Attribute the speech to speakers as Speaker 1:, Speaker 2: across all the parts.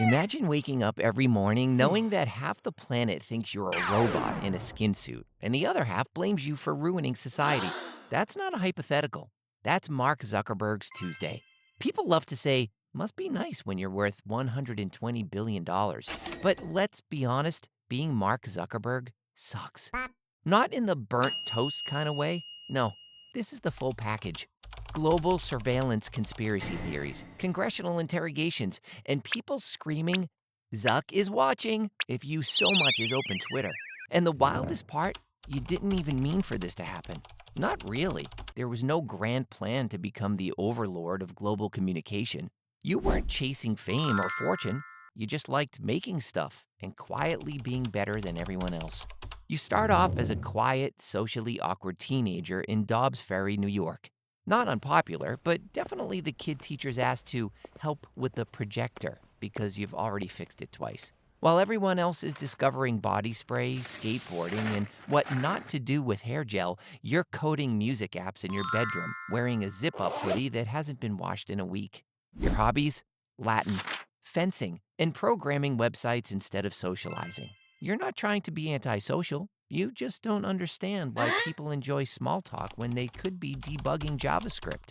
Speaker 1: Imagine waking up every morning knowing that half the planet thinks you're a robot in a skin suit, and the other half blames you for ruining society. That's not a hypothetical. That's Mark Zuckerberg's Tuesday. People love to say, must be nice when you're worth $120 billion. But let's be honest, being Mark Zuckerberg sucks. Not in the burnt toast kind of way. No, this is the full package. Global surveillance conspiracy theories, congressional interrogations, and people screaming, Zuck is watching, if you so much as open Twitter. And the wildest part, you didn't even mean for this to happen. Not really. There was no grand plan to become the overlord of global communication. You weren't chasing fame or fortune. You just liked making stuff and quietly being better than everyone else. You start off as a quiet, socially awkward teenager in Dobbs Ferry, New York. Not unpopular, but definitely the kid teachers asked to help with the projector because you've already fixed it twice. While everyone else is discovering body spray, skateboarding, and what not to do with hair gel, you're coding music apps in your bedroom, wearing a zip-up hoodie that hasn't been washed in a week. Your hobbies? Latin, fencing, and programming websites instead of socializing. You're not trying to be antisocial. You just don't understand why people enjoy small talk when they could be debugging JavaScript.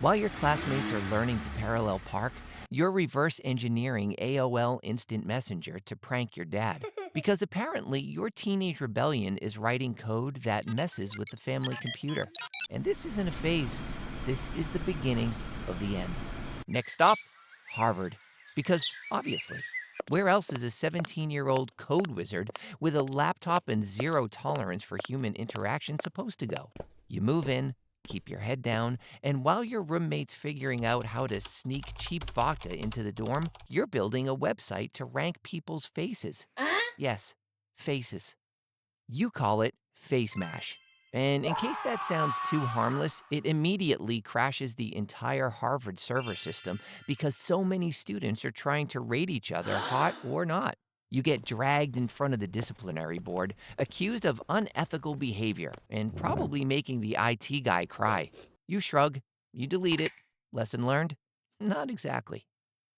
Speaker 1: While your classmates are learning to parallel park, you're reverse engineering AOL Instant Messenger to prank your dad. Because apparently your teenage rebellion is writing code that messes with the family computer. And this isn't a phase. This is the beginning of the end. Next stop, Harvard. Because obviously, where else is a 17-year-old code wizard with a laptop and zero tolerance for human interaction supposed to go? You move in, keep your head down, and while your roommate's figuring out how to sneak cheap vodka into the dorm, you're building a website to rank people's faces. Yes, faces. You call it Face Mash. And in case that sounds too harmless, it immediately crashes the entire Harvard server system because so many students are trying to rate each other hot or not. You get dragged in front of the disciplinary board, accused of unethical behavior, and probably making the IT guy cry. You shrug, you delete it. Lesson learned? Not exactly.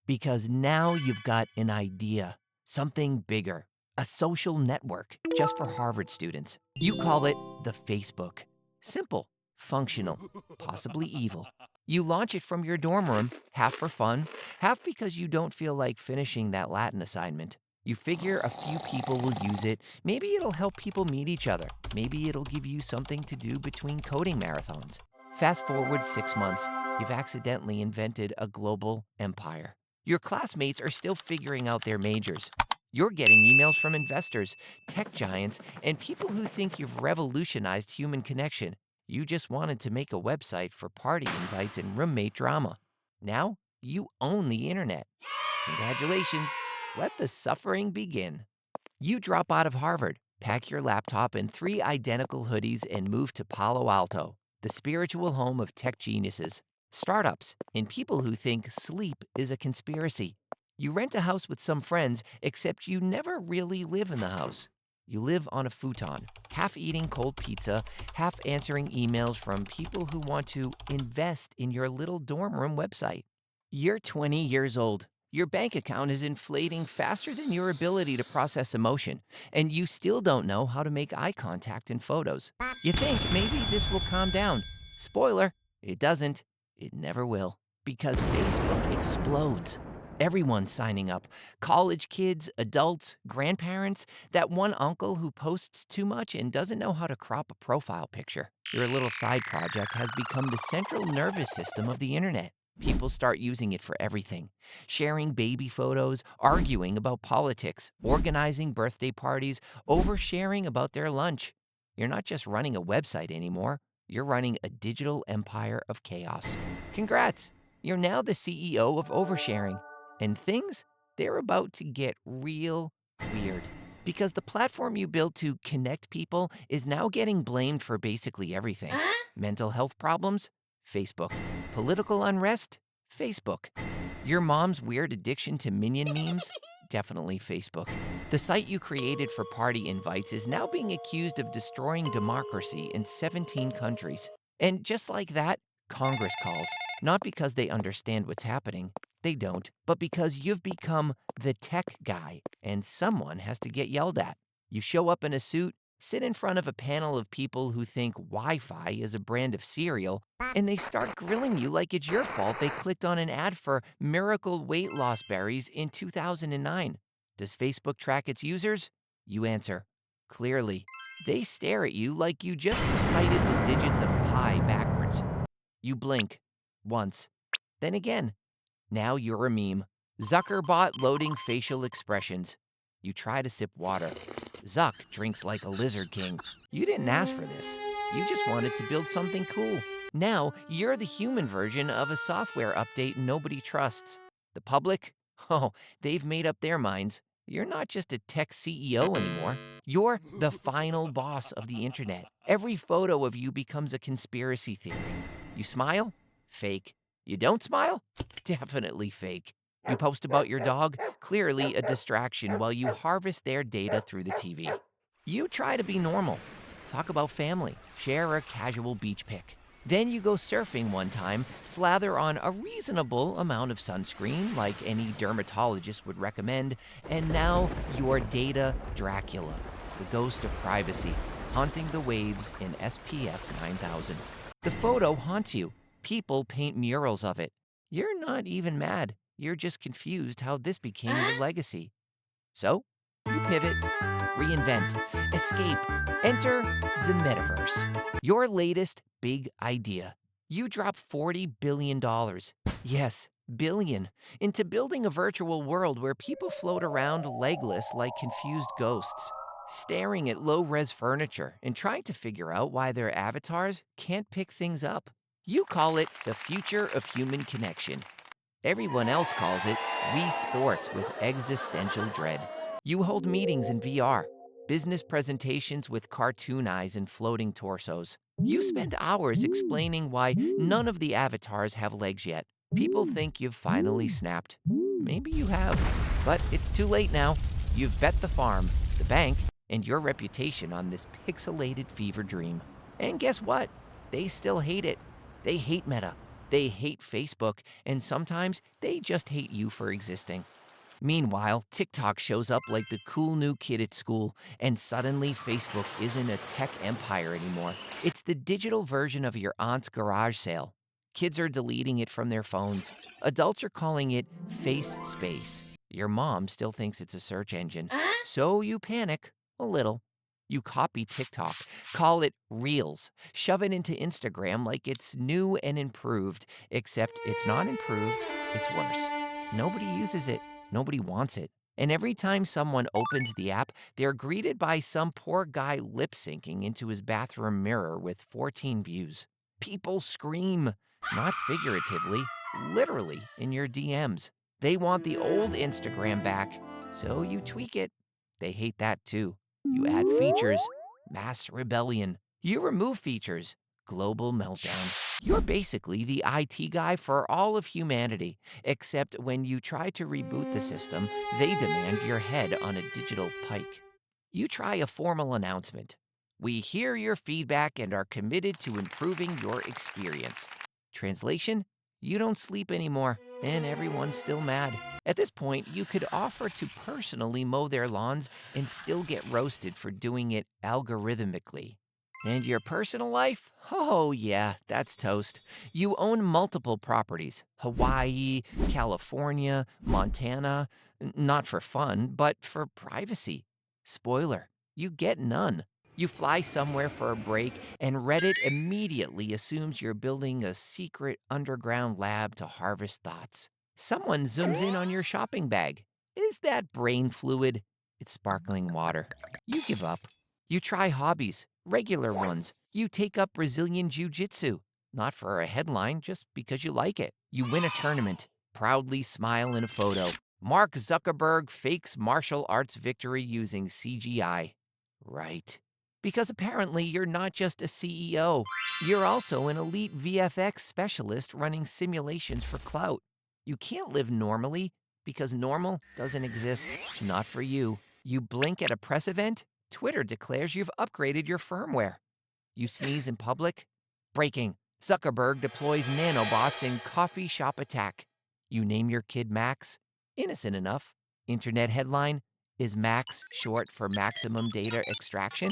Speaker 1: Because now you've got an idea, something bigger, a social network just for Harvard students. You call it the Facebook. Simple, functional, possibly evil. You launch it from your dorm room, half for fun, half because you don't feel like finishing that Latin assignment. You figure a few people will use it. Maybe it'll help people meet each other. Maybe it'll give you something to do between coding marathons. Fast forward 6 months, you've accidentally invented a global empire. Your classmates are still figuring out their majors. You're getting emails from investors, tech giants, and people who think you've revolutionized human connection. You just wanted to make a website for party invites and roommate drama. Now, you own the internet. Congratulations. Let the suffering begin. You drop out of Harvard, pack your laptop and 3 identical hoodies, and move to Palo Alto, the spiritual home of tech geniuses, startups, and people who think sleep is a conspiracy. You rent a house with some friends, except you never really live in the house. You live on a futon, half eating cold pizza, half answering emails from people who want to invest in your little dorm room website. You're 20 years old. Your bank account is inflating faster than your ability to process emotion, and you still don't know how to make eye contact in photos. You think maybe this will calm down. Spoiler, it doesn't. It never will. Because Facebook explodes. Everyone's signing up. College kids, adults, grandparents, that one uncle who posts too much and doesn't know how to crop a profile picture. Your little side project has become the central nervous system of the internet. People start using it for everything. Sharing baby photos, arguing about politics, organizing birthday parties, oversharing about their lunch. You're not just running a website anymore. You're running a digital empire of chaos. Congrats! You're now the CEO of oversharing. And things, they're about to get real weird. Because the platform you built to connect people is now getting blamed for basically everything. Mental health problems? Facebook. Political unrest? Facebook. Your mom's weird addiction to minion memes? Definitely Facebook. The site you created for party invites is now being accused of destroying democracy in 17 countries. And just like that, Congress calls. Not because they understand what's happening, They don't, but because you've become the tech guy and someone has to get yelled at. You show up in a suit, sit in front of a panel of people who think Wi-Fi is a brand of cereal, and they start grilling you like it's your fault they clicked on an ad for miracle weight loss berries in 2009. Does Facebook track its users? You answer, clearly. They stare at you like you just recited the digits of pi backwards. You blink. Once. Then again. Now you're a meme. Zuckerbot loading facial expressions. You try to sip water. Zuck drinks like a lizard king. You didn't ask for this. You just wanted to build something cool. Now you're the human version of a software update nobody trusts. The public? Oh, they've made up their minds. You're not just a tech CEO anymore. You're the final boss of the internet. Every photo of you becomes a conspiracy theory. You smile? Fake. You don't smile? Definitely fake. You post about your dog? Clearly a distraction while you harvest their data through the TV. You try to be normal. Talk about family. Share a casual beach pic. Then you go surfing one time, slather on a reasonable amount of sunscreen, like any dermatologist would recommend, and now you're Data Dracula, the ghost of privacy, haunting the waves in SPF 9000. The photo haunts you. People paint murals of it. You're not even mad. You're just confused how this became your legacy. So, you pivot, reinvent, escape, enter the Metaverse. Your latest big idea. You drop $40 billion. Yes, billion. Into building a virtual world where people float around legless like confused ghosts, staring at low-res furniture and trying to figure out why their avatars can't pick things up. You call it the future of human connection. Everyone else calls it Wii Sports with existential dread. You hold meetings in VR, business presentations with cartoon eyes and floating torsos. You spend hours explaining why none of the avatars have legs yet. People think you've finally snapped. Maybe you have, but it's too late now. You've bet the farm, the bank, and your reputation on this pixelated fever dream. And guess what? They still hate it. They hate Meta. They hate Facebook, and sometimes they just hate you for existing. Meanwhile, TikTok shows up like the cool new kid at school, and suddenly Facebook isn't a tech empire anymore. It's the digital version of your aunt's garage sale. Kids are deleting it from their phones. Adults are calling it face space. Your mom still thinks it's a search engine. So you panic a little. You copy TikTok, call it Reels, shove it into Instagram like it's new and improved, except it's not improved, it's worse. Nobody uses it, nobody wants it. And every time someone opens the app, they're greeted by some poor guy lip-syncing into his bathroom mirror with 14 views. People scream, not figuratively, literally in your DMs. They want the old Instagram back, so you tweak it. They hate that too. You add features, mass rebellion. You remove features, global meltdown. You're basically the IT guy for all of humanity, except when you try to reboot the system, they demand your head on a digital pike. You try a formal announcement. We hear your feedback and are committed to improving your experience. Translation? You don't sleep anymore, and everyone's still mad. At this point, you could offer to personally mow their lawns and still get roasted for doing it algorithmically. And your personal life? Oh yeah, that's toast. You own multiple properties. Hawaii, California, Montana. Not for fun, but for privacy. Spoiler, you get none. You fly somewhere for a break, and Reddit immediately assumes you're building a secret underground lab to harvest thoughts. Someone zooms in on your shopping bag. Is that brain fluid? It's sparkling water. You give up. You try hobbies, regular ones. You take up Brazilian Jiu-Jitsu. Not for a headline, just because you like it. You win a tournament. Proudly smile in a photo. Mark Zuckerberg fakes martial arts victory using CGI. Right. Because apparently you're not just a CEO. You're also an elite VFX specialist running simulations for clout. You can't live normally because normal doesn't exist. Not for you. You blink at a press event, Twitter declares you've upgraded your firmware. You sneeze in public? Breaking. Zuckerberg deploys nanobots in coffee shop attack. You name your kid Max? Innocent enough. Internet headline: Is Max short for maximum data extraction?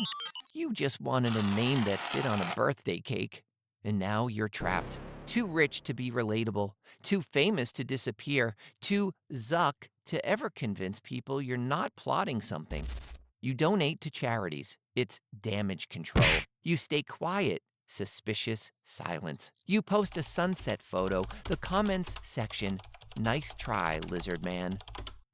Speaker 1: You just wanted a name that fit on a birthday cake. And now you're trapped. Too rich to be relatable, too famous to disappear, too Zuck to ever convince people you're not plotting something. You donate to charities. It's damage control. You stay quiet. Suspicious silence. You post a sunset photo. The comments section: Nice try, lizard man.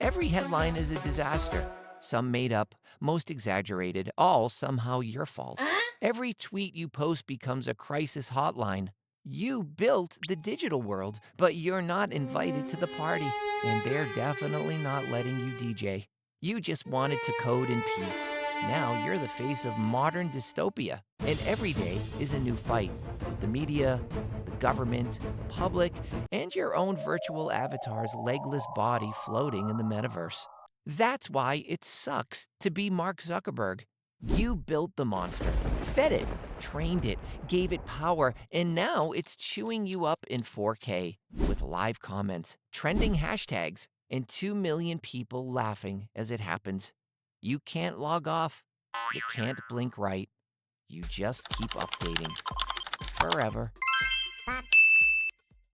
Speaker 1: Every headline is a disaster. Some made up, most exaggerated, all somehow your fault. Every tweet you post becomes a crisis hotline. You built the digital world, but you're not invited to the party. And they're definitely not letting you DJ. You just wanted to code in peace. Now you're the face of modern dystopia. And every day is a new fight with the media, the government, the public, and your own virtual avatar's legless body floating in the metaverse. That's why it sucks to be Mark Zuckerberg. You built the monster, fed it, trained it, gave it power, and now it's chewing you up in 4K with live comments, trending hashtags, and 2 million people laughing as it happens. You can't log off. You can't blink right. You just keep updating. Forever.